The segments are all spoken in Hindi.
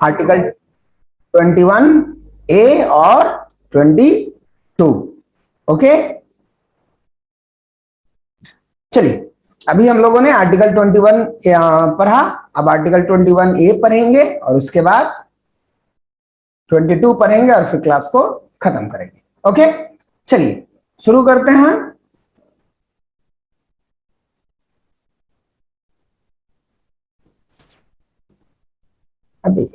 आर्टिकल 21A और 22। ओके, चलिए अभी हम लोगों ने आर्टिकल 21 पढ़ा, अब आर्टिकल 21A पढ़ेंगे और उसके बाद 22 पढ़ेंगे और फिर क्लास को खत्म करेंगे। ओके, चलिए शुरू करते हैं। अभी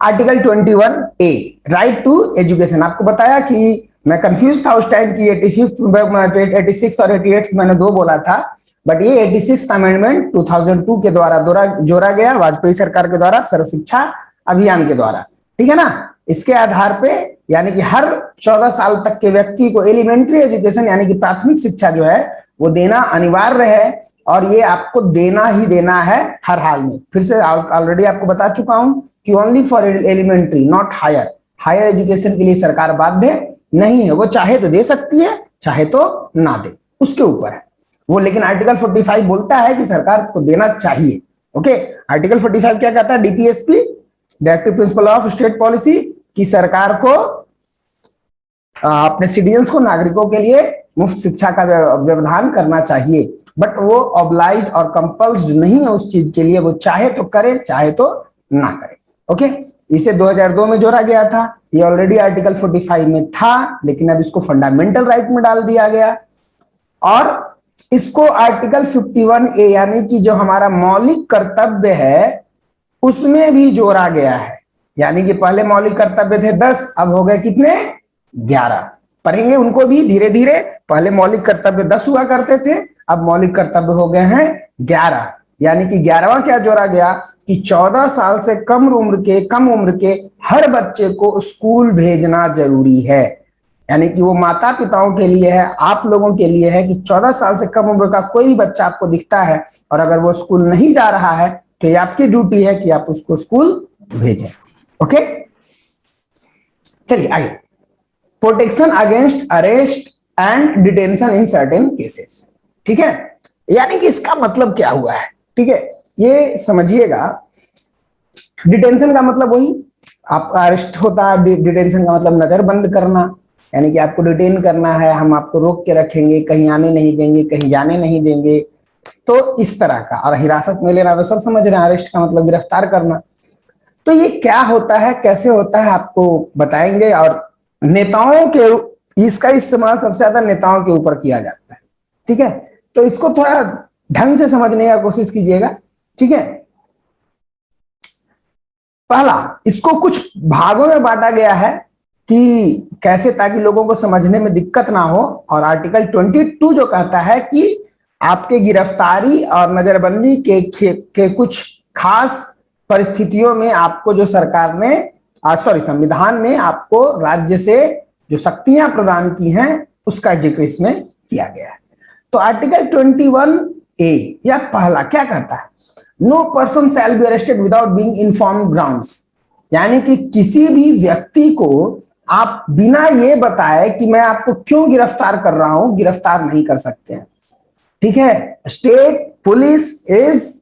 article 21A right to education, आपको बताया कि मैं कंफ्यूज था उस टाइम की 86 और 88 मैंने दो बोला था, बट ये 86 अमेंडमेंट 2002 के द्वारा जोड़ा गया वाजपेयी सरकार के द्वारा सर्व शिक्षा अभियान के द्वारा, ठीक है ना। इसके आधार पे यानी कि हर 14 साल तक के व्यक्ति को एलिमेंट्री एजुकेशन यानी कि प्राथमिक शिक्षा जो है वो देना अनिवार्य है, और ये आपको देना ही देना है हर हाल में। फिर से ऑलरेडी आपको बता चुका हूं कि only for elementary not higher, higher education के लिए सरकार बाध्य नहीं है, वो चाहे तो दे सकती है चाहे तो ना दे, उसके ऊपर है वो। लेकिन आर्टिकल 45 बोलता है कि सरकार को देना चाहिए। ओके, आर्टिकल 45 क्या कहता है? DPSP directive principle of state policy, की सरकार को अपने सिटीजन्स को, नागरिकों के लिए मुफ्त शिक्षा का व्यवधान करना चाहिए, बट वो ऑब्लाइज्ड और कंपल्स्ड नहीं है उस चीज के लिए, वो चाहे तो करे चाहे तो ना करे। ओके, इसे 2002 में जोड़ा गया था, ये ऑलरेडी आर्टिकल 45 में था, लेकिन अब इसको फंडामेंटल राइट में डाल दिया गया, और इसको आर्टिकल 51A यानी कि जो हमारा मौलिक कर्तव्य है उसमें भी जोड़ा गया है। यानी कि पहले मौलिक कर्तव्य थे 10, अब हो गए कितने? 11। पढ़ेंगे उनको भी धीरे धीरे। पहले मौलिक कर्तव्य 10 हुआ करते थे, अब मौलिक कर्तव्य हो गए हैं 11। यानी कि 11वां क्या जोड़ा गया कि 14 साल से कम उम्र के हर बच्चे को स्कूल भेजना जरूरी है। यानी कि वो माता पिताओं के लिए है, आप लोगों के लिए है कि 14 साल से कम उम्र का कोई भी बच्चा आपको दिखता है और अगर वो स्कूल नहीं जा रहा है तो ये आपकी ड्यूटी है कि आप उसको स्कूल भेजें। ओके, चलिए आगे। Protection against arrest and detention in certain cases, ठीक है। यानी कि इसका मतलब क्या हुआ है, ठीक है, ये समझिएगा। डिटेंशन का मतलब वही आपका अरेस्ट होता है, डिटेंशन का मतलब नजरबंद करना, यानी कि आपको डिटेन करना है, हम आपको रोक के रखेंगे, कहीं आने नहीं देंगे, कहीं जाने नहीं देंगे, तो इस तरह का। और हिरासत में लेना तो सब समझ रहे हैं, अरेस्ट का मतलब गिरफ्तार करना। तो ये क्या होता है, कैसे होता है, आपको बताएंगे। और नेताओं के इसका इस्तेमाल सबसे ज्यादा नेताओं के ऊपर किया जाता है, ठीक है। तो इसको थोड़ा ढंग से समझने का कोशिश कीजिएगा, ठीक है। पहला, इसको कुछ भागों में बांटा गया है कि कैसे, ताकि लोगों को समझने में दिक्कत ना हो। और आर्टिकल 22 जो कहता है कि आपके गिरफ्तारी और नजरबंदी के कुछ खास परिस्थितियों में आपको जो सरकार ने संविधान ने आपको राज्य से जो शक्तियां प्रदान की हैं उसका जिक्र इसमें किया गया है। तो आर्टिकल 21A या पहला क्या कहता है? No person shall be arrested without being informed grounds, यानी कि किसी भी व्यक्ति को आप बिना ये बताए कि मैं आपको क्यों गिरफ्तार कर रहा हूं, गिरफ्तार नहीं कर सकते हैं, ठीक है। State police is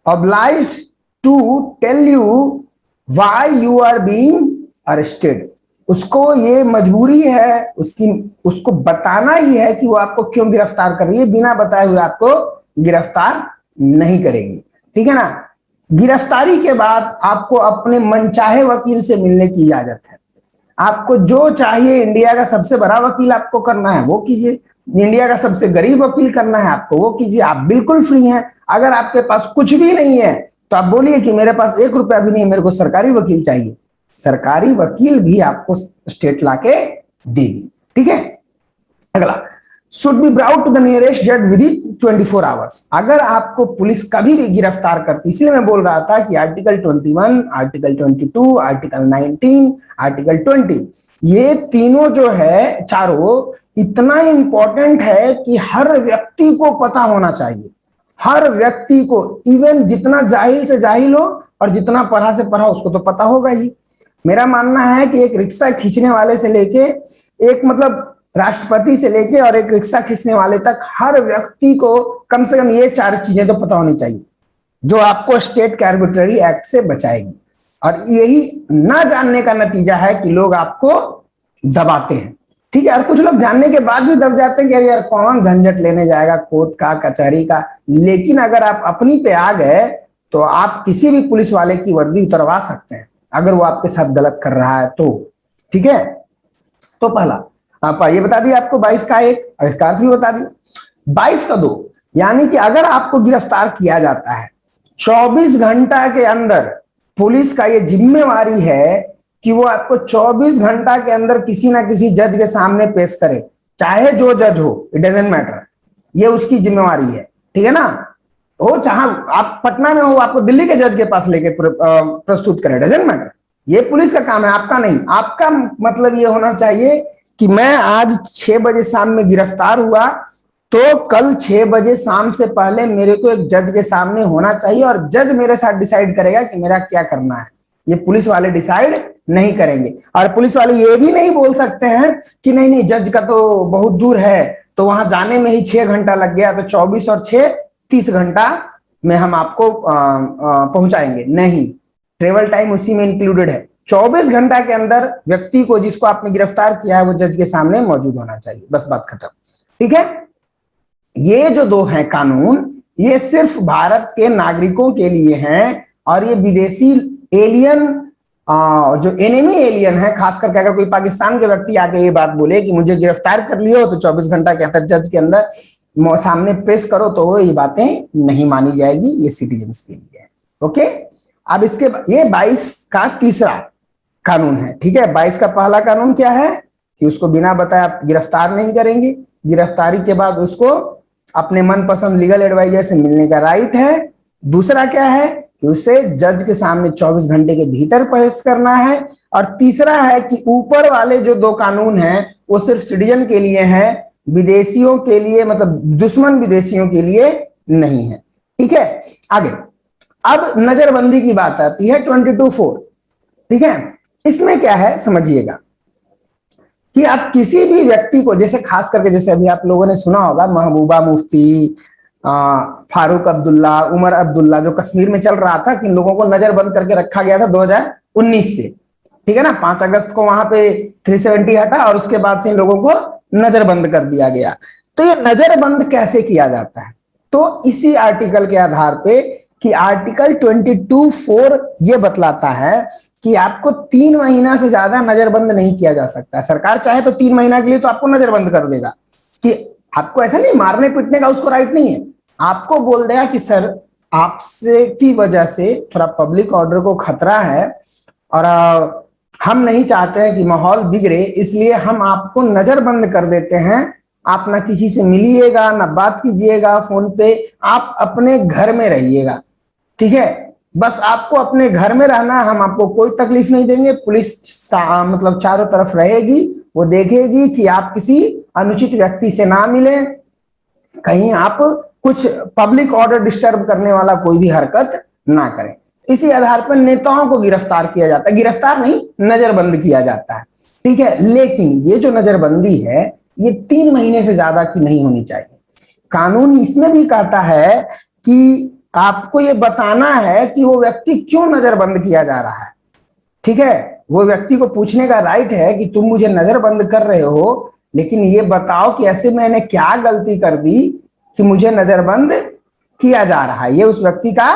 obliged to tell you why you are being arrested, उसको ये मजबूरी है, उसको बताना ही है कि वो आपको क्यों गिरफ्तार कर रही है, बिना बताए हुए आपको गिरफ्तार नहीं करेगी, ठीक है ना। गिरफ्तारी के बाद आपको अपने मनचाहे वकील से मिलने की इजाजत है। आपको जो चाहिए, इंडिया का सबसे बड़ा वकील आपको करना है वो कीजिए, इंडिया का सबसे गरीब वकील करना है आपको वो कीजिए, आप बिल्कुल फ्री हैं। अगर आपके पास कुछ भी नहीं है तो आप बोलिए कि मेरे पास 1 रुपया भी नहीं, मेरे को सरकारी वकील चाहिए, सरकारी वकील भी आपको स्टेट लाके देगी, ठीक है। अगला, should be brought to the nearest जज विद इन 24 आवर्स। अगर आपको पुलिस कभी भी गिरफ्तार करती, इसलिए मैं बोल रहा था कि आर्टिकल 21, आर्टिकल 22, आर्टिकल 19, आर्टिकल 20, ये तीनों जो है चारों इतना इंपॉर्टेंट है कि हर व्यक्ति को पता होना चाहिए, हर व्यक्ति को, इवन जितना जाहिल से जाहिल हो और जितना पढ़ा से पढ़ा उसको तो पता होगा ही। मेरा मानना है कि एक रिक्शा खींचने वाले से लेके एक मतलब राष्ट्रपति से लेके और एक रिक्शा खींचने वाले तक हर व्यक्ति को कम से कम ये 4 चीजें तो पता होनी चाहिए जो आपको स्टेट के आर्बिट्ररी एक्ट से बचाएगी। और यही ना जानने का नतीजा है कि लोग आपको दबाते हैं। ठीक है, और कुछ लोग जानने के बाद भी दब जाते हैं कि अरे यार कौन झंझट लेने जाएगा कोर्ट का, कचहरी का। लेकिन अगर आप अपनी पे आ गए तो आप किसी भी पुलिस वाले की वर्दी उतरवा सकते हैं अगर वो आपके साथ गलत कर रहा है तो। ठीक है, तो पहला आप ये बता दिया आपको 22 का एक, इसका अर्थ भी बता दिया। 22 का 2 यानी कि अगर आपको गिरफ्तार किया जाता है 24 घंटा के अंदर, पुलिस का ये जिम्मेवारी है कि वो आपको 24 घंटा के अंदर किसी ना किसी जज के सामने पेश करे, चाहे जो जज हो, इट डजंट मैटर, ये उसकी जिम्मेवारी है। ठीक है ना, वो चाहे आप पटना में हो, आपको दिल्ली के जज के पास लेके प्रस्तुत करें, डजंट मैटर, ये पुलिस का काम है, आपका नहीं। आपका मतलब ये होना चाहिए कि मैं आज 6 बजे शाम में गिरफ्तार हुआ तो कल 6 बजे शाम से पहले मेरे को एक जज के सामने होना चाहिए और जज मेरे साथ डिसाइड करेगा कि मेरा क्या करना है। ये पुलिस वाले डिसाइड नहीं करेंगे। और पुलिस वाले ये भी नहीं बोल सकते हैं कि नहीं नहीं जज का तो बहुत दूर है तो वहां जाने में ही 6 घंटा लग गया तो 24 और 6 30 घंटा में हम आपको पहुंचाएंगे। नहीं, ट्रेवल टाइम उसी में इंक्लूडेड है। 24 घंटा के अंदर व्यक्ति को जिसको आपने गिरफ्तार किया है वो जज के सामने मौजूद होना चाहिए, बस बात खत्म। ठीक है, ये जो 2 हैं कानून, ये सिर्फ भारत के नागरिकों के लिए हैं और ये विदेशी एलियन, जो एनिमी एलियन है, खास करके अगर कोई पाकिस्तान के व्यक्ति आके ये बात बोले कि मुझे गिरफ्तार कर लियो तो 24 घंटा के अंदर जज के अंदर सामने पेश करो, तो ये बातें नहीं मानी जाएगी, ये सिटीजन्स के लिए है। ओके, अब इसके ये 22 का तीसरा कानून है। ठीक है, 22 का पहला कानून क्या है कि उसको बिना बताए गिरफ्तार नहीं करेंगे, गिरफ्तारी के बाद उसको अपने मनपसंद लीगल एडवाइजर से मिलने का राइट है। दूसरा क्या है कि उसे जज के सामने 24 घंटे के भीतर पेश करना है। और तीसरा है कि ऊपर वाले जो 2 कानून हैं वो सिर्फ सिटीजन के लिए हैं, विदेशियों के लिए, मतलब दुश्मन विदेशियों के लिए नहीं है। ठीक है, आगे अब नजरबंदी की बात आती है 22(4). ठीक है, इसमें क्या है समझिएगा कि आप किसी भी व्यक्ति को, जैसे खास करके जैसे अभी आप लोगों ने सुना होगा महबूबा मुफ्ती, फारूक अब्दुल्ला, उमर अब्दुल्ला, जो कश्मीर में चल रहा था कि इन लोगों को नजरबंद करके रखा गया था 2019 से। ठीक है ना, 5 अगस्त को वहां पे 370 हटा और उसके बाद से इन लोगों को नजरबंद कर दिया गया। तो ये नजरबंद कैसे किया जाता है, तो इसी आर्टिकल के आधार पे कि आर्टिकल 22(4) ये बतलाता है कि आपको 3 महीना से ज्यादा नजरबंद नहीं किया जा सकता। सरकार चाहे तो 3 महीना के लिए तो आपको नजरबंद कर देगा, कि आपको ऐसा नहीं मारने पीटने का उसको राइट नहीं है, आपको बोल देगा कि सर आपसे की वजह से थोड़ा पब्लिक ऑर्डर को खतरा है और हम नहीं चाहते हैं कि माहौल बिगड़े, इसलिए हम आपको नजरबंद कर देते हैं। आप ना किसी से मिलिएगा, ना बात कीजिएगा फोन पे, आप अपने घर में रहिएगा। ठीक है, बस आपको अपने घर में रहना, हम आपको कोई तकलीफ नहीं देंगे। पुलिस मतलब चारों तरफ रहेगी, वो देखेगी कि आप किसी अनुचित व्यक्ति से ना मिले, कहीं आप कुछ पब्लिक ऑर्डर डिस्टर्ब करने वाला कोई भी हरकत ना करें। इसी आधार पर नेताओं को गिरफ्तार किया जाता है, गिरफ्तार नहीं नजरबंद किया जाता है। ठीक है, लेकिन ये जो नजरबंदी है ये 3 महीने से ज्यादा की नहीं होनी चाहिए। कानून इसमें भी कहता है कि आपको ये बताना है कि वो व्यक्ति क्यों नजरबंद किया जा रहा है। ठीक है, वो व्यक्ति को पूछने का राइट है कि तुम मुझे नजरबंद कर रहे हो, लेकिन ये बताओ कि ऐसे मैंने क्या गलती कर दी कि मुझे नजरबंद किया जा रहा है। ये उस व्यक्ति का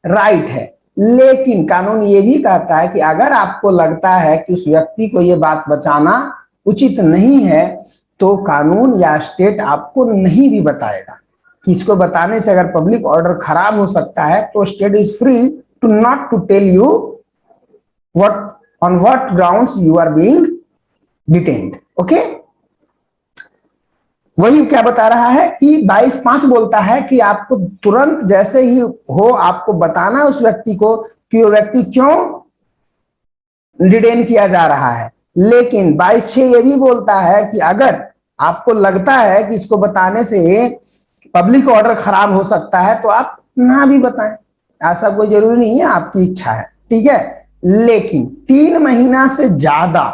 राइट है। लेकिन कानून ये भी कहता है कि अगर आपको लगता है कि उस व्यक्ति को ये बात बताना उचित नहीं है तो कानून या स्टेट आपको नहीं भी बताएगा कि इसको बताने से अगर पब्लिक ऑर्डर खराब हो सकता है, तो state is free to not to tell you what on what grounds you are being detained. Okay, वही क्या बता रहा है कि 22(5) बोलता है कि आपको तुरंत जैसे ही हो आपको बताना उस व्यक्ति को कि वो व्यक्ति क्यों डिटेन किया जा रहा है। लेकिन 22(6) ये भी बोलता है कि अगर आपको लगता है कि इसको बताने से पब्लिक ऑर्डर खराब हो सकता है तो आप ना भी बताएं, ऐसा कोई जरूरी नहीं है, आपकी इच्छा है। ठीक है, लेकिन 3 महीना से ज्यादा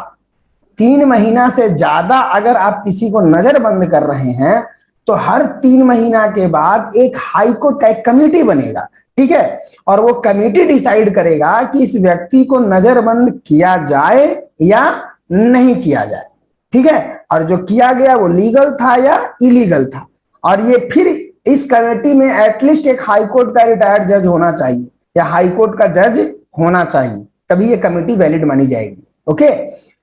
3 महीना से ज्यादा अगर आप किसी को नजरबंद कर रहे हैं तो हर 3 महीना के बाद एक हाईकोर्ट का एक कमेटी बनेगा ठीक है। और वो कमेटी डिसाइड करेगा कि इस व्यक्ति को नजरबंद किया जाए या नहीं किया जाए, ठीक है। और जो किया गया वो लीगल था या इलीगल था। और ये फिर इस कमेटी में एटलीस्ट एक हाई कोर्ट का रिटायर्ड जज होना चाहिए या हाई कोर्ट का जज होना चाहिए, तभी ये कमेटी वैलिड मानी जाएगी। ओके,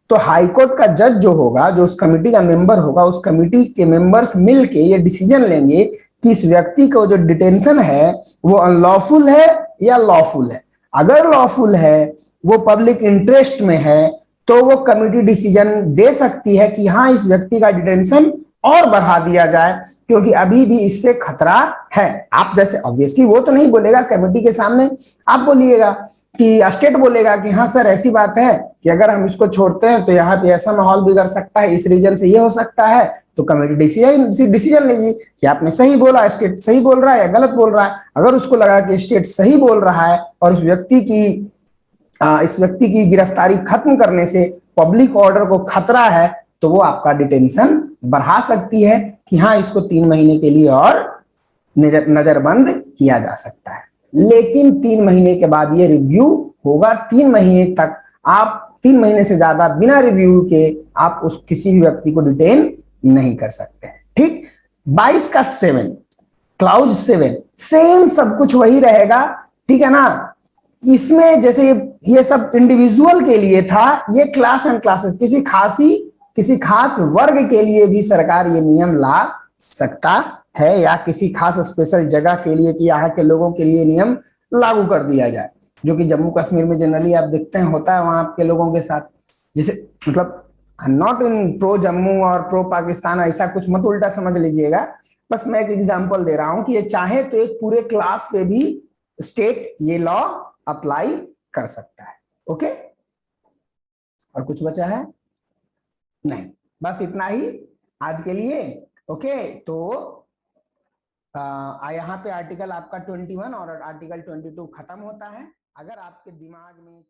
तो हाई कोर्ट का जज जो होगा, जो उस कमेटी का मेंबर होगा, उस कमेटी के मेंबर्स मिलके ये डिसीजन लेंगे कि इस व्यक्ति को जो डिटेंशन है वो अनलॉफुल है या लॉफुल है। अगर लॉफुल है, वो पब्लिक इंटरेस्ट में है, तो वो कमेटी डिसीजन दे सकती है कि हाँ इस व्यक्ति का डिटेंशन और बढ़ा दिया जाए, क्योंकि अभी भी इससे खतरा है। आप जैसे ऑब्वियसली वो तो नहीं बोलेगा कमेटी के सामने, आप बोलिएगा कि स्टेट बोलेगा कि हाँ सर ऐसी बात है कि अगर हम इसको छोड़ते हैं तो यहाँ पे ऐसा माहौल बिगड़ सकता है, इस रीजन से ये हो सकता है, तो कमेटी डिसीजन लेगी कि आपने सही बोला, स्टेट सही बोल रहा है या गलत बोल रहा है। अगर उसको लगा कि स्टेट सही बोल रहा है और इस व्यक्ति की गिरफ्तारी खत्म करने से पब्लिक ऑर्डर को खतरा है, तो वो आपका डिटेंशन बढ़ा सकती है कि हाँ इसको 3 महीने के लिए और नजरबंद किया जा सकता है। लेकिन 3 महीने के बाद ये रिव्यू होगा। 3 महीने तक आप 3 महीने से ज्यादा बिना रिव्यू के आप उस किसी भी व्यक्ति को डिटेन नहीं कर सकते हैं। ठीक, 22 का 7 क्लाउज 7 सेम सब कुछ वही रहेगा, ठीक है ना। इसमें जैसे ये सब इंडिविजुअल के लिए था, ये क्लास एंड क्लासेस किसी खास वर्ग के लिए भी सरकार ये नियम ला सकता है, या किसी खास स्पेशल जगह के लिए कि यहाँ के लोगों के लिए नियम लागू कर दिया जाए, जो कि जम्मू कश्मीर में जनरली आप देखते हैं होता है वहां के लोगों के साथ। जैसे मतलब नॉट इन प्रो जम्मू और प्रो पाकिस्तान, ऐसा कुछ मत उल्टा समझ लीजिएगा, बस मैं एक एग्जांपल दे रहा हूं कि ये चाहे तो एक पूरे क्लास पे भी स्टेट ये लॉ अप्लाई कर सकता है। ओके, और कुछ बचा है? नहीं, बस इतना ही आज के लिए। ओके, तो यहाँ पे आर्टिकल आपका 21 और आर्टिकल 22 खत्म होता है। अगर आपके दिमाग में